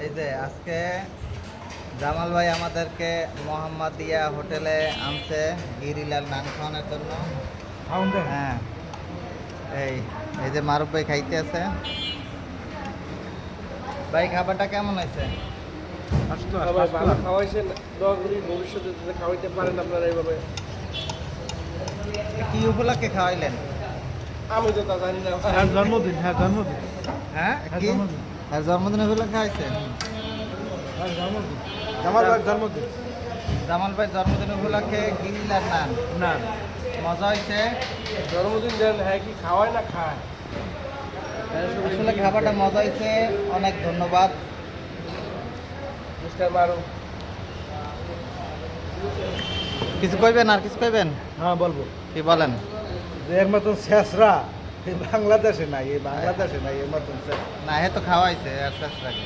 এই যে আজকে জামাল ভাই আমাদেরকে মোহাম্মদিয়া হোটেলে আনছে গিরিলাল নান খাওয়ানোর জন্য। হ্যাঁ, এই এই যে মারুফ ভাই খাইতে আছে। ভাই খাবারটা কেমন হয়েছে? ভালো খাওয়াইছেন, দোয়া করি ভবিষ্যতে যাতে খাওয়াইতে পারেন আপনারা এইভাবে। কি উপলক্ষে খাওয়াইলেন? আমি তো তা জানি না। জন্মদিন, হ্যাঁ জন্মদিন, হ্যাঁ হ্যাঁ, কি জন্মদিন। আর জন্মদিন উপলক্ষে খাওয়াইছে? হ্যাঁ জন্মদিন, জামাল ভাইয়ের জন্মদিন। জামাল ভাই জন্মদিন উপলক্ষে গিরিলাল নান না মজা হয়েছে। জন্মদিন দেন, হ্যাঁ কি খাওয়ায় না খায়? আসলে খাবারটা মজা হয়েছে, অনেক ধন্যবাদ। মিস্টার মারু, কিছু কইবেন? আর কিছু কইবেন? হ্যাঁ বলবো কি বলেন? যে এর মতন শেষরা এই বাংলাদেশে নাই, এই বাংলাদেশে নাই এর মতন শেষ। না, হে তো খাওয়াইছে আর শেষ রাখি।